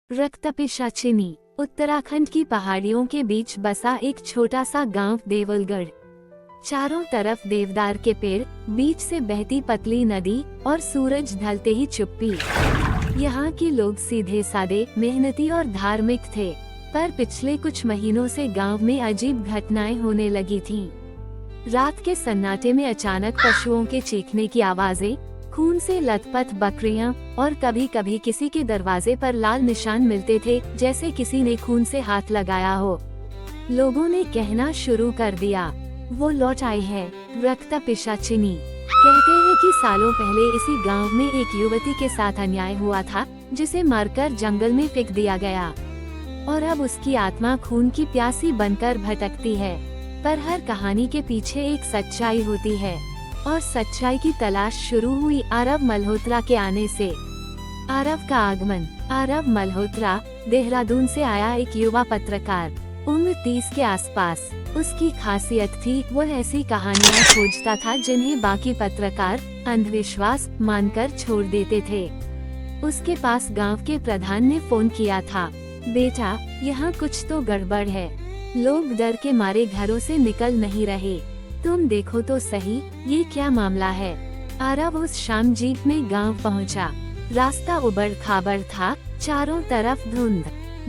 रक्तपिशाचिनी उत्तराखंड की पहाड़ियों के बीच बसा एक छोटा सा गांव देवलगढ़। चारों तरफ देवदार के पेड़, बीच से बहती पतली नदी और सूरज ढलते ही चुप्पी। यहाँ के लोग सीधे सादे, मेहनती और धार्मिक थे, पर पिछले कुछ महीनों से गांव में अजीब घटनाएं होने लगी थीं। रात के सन्नाटे में अचानक पशुओं के चीखने की आवाजें, खून से लथपथ बकरियां और कभी कभी किसी के दरवाजे पर लाल निशान मिलते थे, जैसे किसी ने खून से हाथ लगाया हो। लोगों ने कहना शुरू कर दिया, वो लौट आई है, रक्तपिशाचिनी। कहते हैं कि सालों पहले इसी गांव में एक युवती के साथ अन्याय हुआ था, जिसे मारकर जंगल में फेंक दिया गया, और अब उसकी आत्मा खून की प्यासी बनकर भटकती है। पर हर कहानी के पीछे एक सच्चाई होती है, और सच्चाई की तलाश शुरू हुई आरव मल्होत्रा के आने से। आरव का आगमन। आरव मल्होत्रा देहरादून से आया एक युवा पत्रकार, उम्र 30 के आसपास। उसकी खासियत थी, वो ऐसी कहानियां खोजता था जिन्हें बाकी पत्रकार अंधविश्वास मानकर छोड़ देते थे। उसके पास गांव के प्रधान ने फोन किया था, बेटा, यहाँ कुछ तो गड़बड़ है, लोग डर के मारे घरों से निकल नहीं रहे, तुम देखो तो सही, ये क्या मामला है। आरव उस शाम जीप में गांव पहुंचा। रास्ता उबड़ खाबड़ था, चारों तरफ धुंध।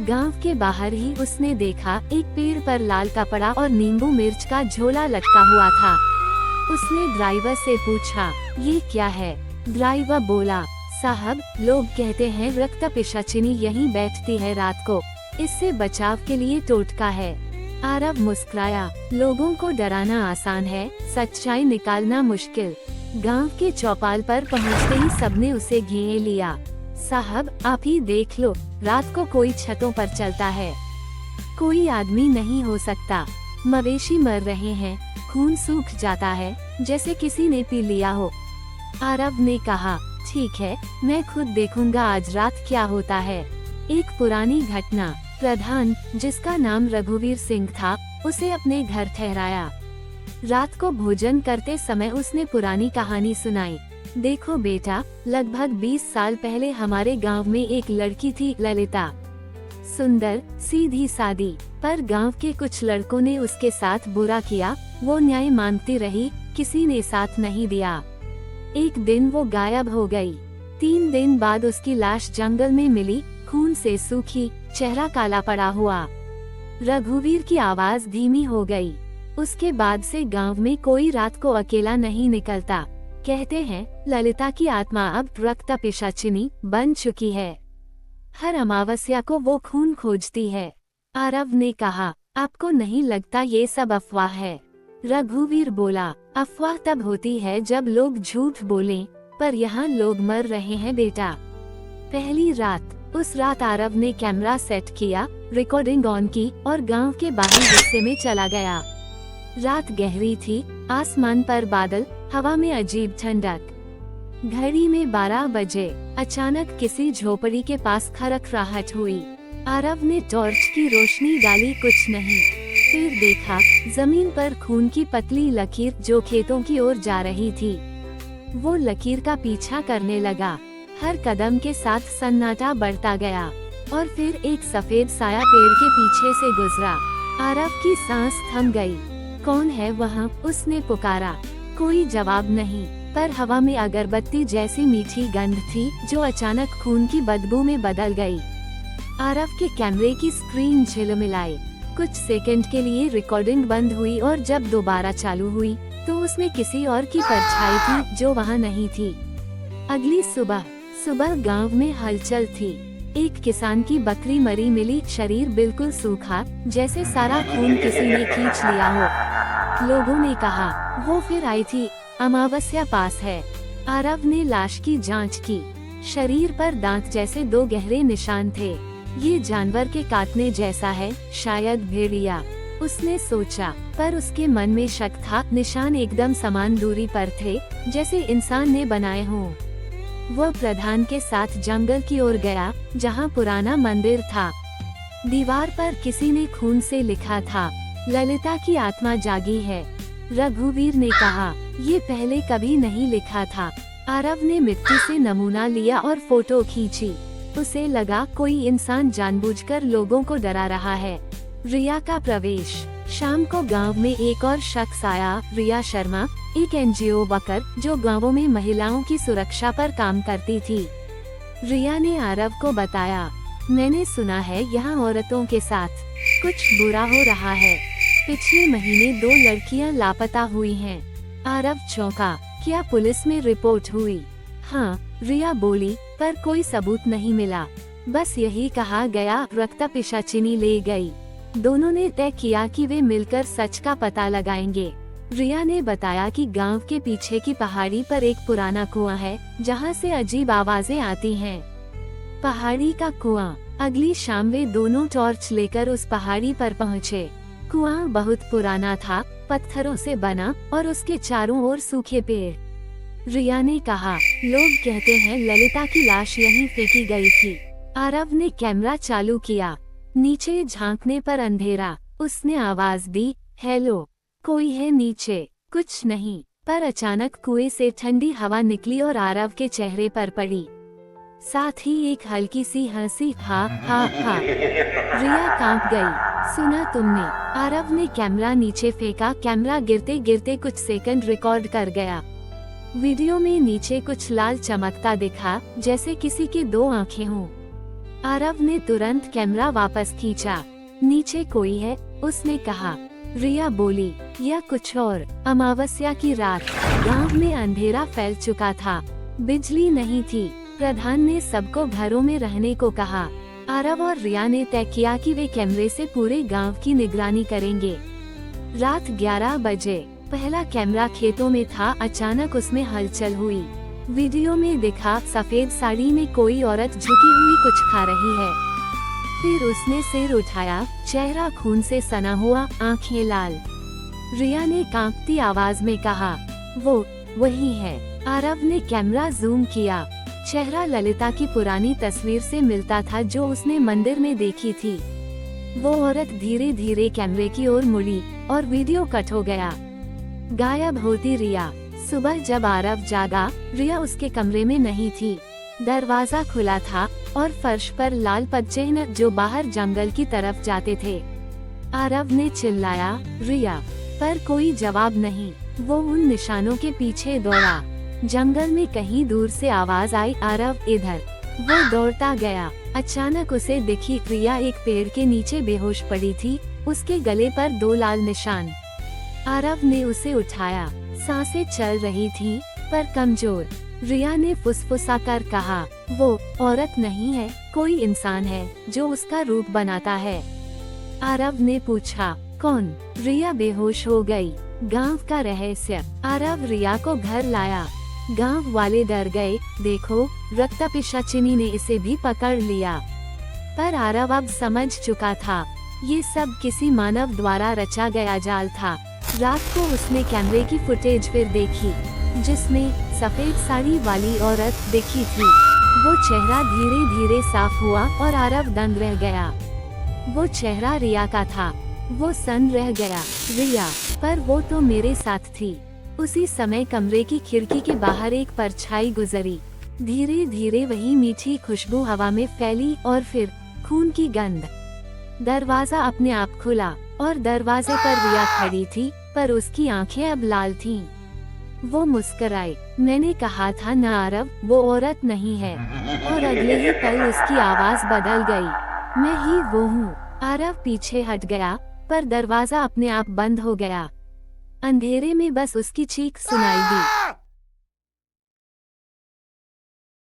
गांव के बाहर ही उसने देखा, एक पेड़ पर लाल कपड़ा और नींबू मिर्च का झोला लटका हुआ था। उसने ड्राइवर से पूछा, ये क्या है? ड्राइवर बोला, साहब, लोग कहते हैं रक्तपिशाचिनी यहीं बैठती है रात को, इससे बचाव के लिए टोटका है। आरव मुस्कुराया, लोगों को डराना आसान है, सच्चाई निकालना मुश्किल। गांव के चौपाल पर पहुंचते ही सबने उसे घेर लिया। साहब, आप ही देख लो, रात को कोई छतों पर चलता है, कोई आदमी नहीं हो सकता, मवेशी मर रहे हैं, खून सूख जाता है, जैसे किसी ने पी लिया हो। आरव ने कहा, ठीक है, मैं खुद देखूंगा आज रात क्या होता है। एक पुरानी घटना। प्रधान, जिसका नाम रघुवीर सिंह था, उसे अपने घर ठहराया। रात को भोजन करते समय उसने पुरानी कहानी सुनाई। देखो बेटा, लगभग 20 साल पहले हमारे गांव में एक लड़की थी, ललिता। सुंदर, सीधी सादी, पर गांव के कुछ लड़कों ने उसके साथ बुरा किया। वो न्याय मांगती रही, किसी ने साथ नहीं दिया। एक दिन वो गायब हो गई। 3 दिन बाद उसकी लाश जंगल में मिली, खून से सूखी, चेहरा काला पड़ा हुआ। रघुवीर की आवाज धीमी हो गई। उसके बाद से गांव में कोई रात को अकेला नहीं निकलता। कहते हैं, ललिता की आत्मा अब रक्तपिशाचिनी बन चुकी है। हर अमावस्या को वो खून खोजती है। आरव ने कहा, आपको नहीं लगता ये सब अफवाह है? रघुवीर बोला, अफवाह तब होती है जब लोग झूठ बोलें, पर यहाँ लोग मर रहे हैं बेटा। पहली रात। उस रात आरव ने कैमरा सेट किया, रिकॉर्डिंग ऑन की और गांव के बाहरी हिस्से में चला गया। रात गहरी थी, आसमान पर बादल, हवा में अजीब ठंडक। घड़ी में 12 बजे अचानक किसी झोपड़ी के पास खरखराहट हुई। आरव ने टॉर्च की रोशनी डाली, कुछ नहीं। फिर देखा, जमीन पर खून की पतली लकीर जो खेतों की ओर जा रही थी। वो लकीर का पीछा करने लगा। हर कदम के साथ सन्नाटा बढ़ता गया, और फिर एक सफेद साया पेड़ के पीछे से गुजरा। आरव की सांस थम गई। कौन है वहाँ? उसने पुकारा। कोई जवाब नहीं, पर हवा में अगरबत्ती जैसी मीठी गंध थी, जो अचानक खून की बदबू में बदल गई। आरव के कैमरे की स्क्रीन झिलमिलाई। कुछ सेकंड के लिए रिकॉर्डिंग बंद हुई, और जब दोबारा चालू हुई, तो उसमें किसी और की परछाई थी जो वहाँ नहीं थी। अगली सुबह गांव में हलचल थी। एक किसान की बकरी मरी मिली, शरीर बिल्कुल सूखा, जैसे सारा खून किसी ने खींच लिया हो। लोगों ने कहा, वो फिर आई थी, अमावस्या पास है। आरव ने लाश की जांच की। शरीर पर दांत जैसे 2 गहरे निशान थे। ये जानवर के काटने जैसा है, शायद भेड़िया, उसने सोचा। पर उसके मन में शक था, निशान एकदम समान दूरी पर थे, जैसे इंसान ने बनाए हों। वह प्रधान के साथ जंगल की ओर गया, जहां पुराना मंदिर था। दीवार पर किसी ने खून से लिखा था, ललिता की आत्मा जागी है। रघुवीर ने कहा, ये पहले कभी नहीं लिखा था। आरव ने मिट्टी से नमूना लिया और फोटो खींची। उसे लगा कोई इंसान जानबूझकर लोगों को डरा रहा है। रिया का प्रवेश। शाम को गांव में एक और शख्स आया, रिया शर्मा, एक एनजीओ वर्कर जो गांवों में महिलाओं की सुरक्षा पर काम करती थी। रिया ने आरव को बताया, मैंने सुना है यहाँ औरतों के साथ कुछ बुरा हो रहा है। पिछले महीने 2 लड़कियां लापता हुई हैं। आरव चौंका, क्या पुलिस में रिपोर्ट हुई? हाँ, रिया बोली, पर कोई सबूत नहीं मिला। बस यही कहा गया रक्त पिशाचिनी ले गई। दोनों ने तय किया कि वे मिलकर सच का पता लगाएंगे। रिया ने बताया कि गांव के पीछे की पहाड़ी पर एक पुराना कुआं है जहां से अजीब आवाजें आती हैं। पहाड़ी का कुआं। अगली शाम वे दोनों टॉर्च लेकर उस पहाड़ी पर पहुँचे। कुआं बहुत पुराना था, पत्थरों से बना और उसके चारों ओर सूखे पेड़। रिया ने कहा, लोग कहते हैं ललिता की लाश यहीं फेंकी गई थी। आरव ने कैमरा चालू किया। नीचे झांकने पर अंधेरा। उसने आवाज दी, हेलो, कोई है नीचे? कुछ नहीं। पर अचानक कुएं से ठंडी हवा निकली और आरव के चेहरे पर पड़ी, साथ ही एक हल्की सी हंसी। हा हा हा। रिया कांप गई। सुना तुमने? आरव ने कैमरा नीचे फेंका। कैमरा गिरते गिरते कुछ सेकंड रिकॉर्ड कर गया। वीडियो में नीचे कुछ लाल चमकता दिखा, जैसे किसी की 2 आंखें हों। आरव ने तुरंत कैमरा वापस खींचा। नीचे कोई है, उसने कहा। रिया बोली, या कुछ और। अमावस्या की रात। गांव में अंधेरा फैल चुका था, बिजली नहीं थी। प्रधान ने सबको घरों में रहने को कहा। आरव और रिया ने तय किया कि वे कैमरे से पूरे गांव की निगरानी करेंगे। रात 11 बजे पहला कैमरा खेतों में था। अचानक उसमें हलचल हुई। वीडियो में दिखा, सफेद साड़ी में कोई औरत झुकी हुई कुछ खा रही है। फिर उसने सिर उठाया, चेहरा खून से सना हुआ, आंखें लाल। रिया ने कांपती आवाज में कहा, वो वही है। आरव ने कैमरा जूम किया। चेहरा ललिता की पुरानी तस्वीर से मिलता था जो उसने मंदिर में देखी थी। वो औरत धीरे धीरे कैमरे की ओर मुड़ी और वीडियो कट हो गया। गायब होती रिया। सुबह जब आरव जागा, रिया उसके कमरे में नहीं थी। दरवाजा खुला था और फर्श पर लाल पदचिह्न जो बाहर जंगल की तरफ जाते थे। आरव ने चिल्लाया, रिया, पर कोई जवाब नहीं। वो उन निशानों के पीछे दौड़ा। जंगल में कहीं दूर से आवाज आई, आरव इधर। वो दौड़ता गया। अचानक उसे दिखी रिया एक पेड़ के नीचे बेहोश पड़ी थी, उसके गले पर 2 लाल निशान। आरव ने उसे उठाया। सांसें चल रही थी, पर कमजोर। रिया ने फुसफुसाकर कहा, वो औरत नहीं है, कोई इंसान है जो उसका रूप बनाता है। आरव ने पूछा, कौन? रिया बेहोश हो गई। गांव का रहस्य। आरव रिया को घर लाया। गांव वाले डर गए। देखो, रक्त पिशाचिनी ने इसे भी पकड़ लिया। पर आरव अब समझ चुका था, ये सब किसी मानव द्वारा रचा गया जाल था। रात को उसने कैमरे की फुटेज फिर देखी, जिसमें सफेद साड़ी वाली औरत दिखी थी। वो चेहरा धीरे धीरे साफ हुआ और आरव दंग रह गया। वो चेहरा रिया का था। वो सन रह गया। रिया, पर वो तो मेरे साथ थी। उसी समय कमरे की खिड़की के बाहर एक परछाई गुजरी। धीरे धीरे वही मीठी खुशबू हवा में फैली और फिर खून की गंध। दरवाजा अपने आप खुला और दरवाजे पर रिया खड़ी थी, पर उसकी आंखें अब लाल थीं। वो मुस्कुराई। मैंने कहा था न आरव, वो औरत नहीं है। और अगले ही पल उसकी आवाज बदल गई, मैं ही वो हूँ। आरव पीछे हट गया, पर दरवाजा अपने आप बंद हो गया। अंधेरे में बस उसकी चीख सुनाई दी।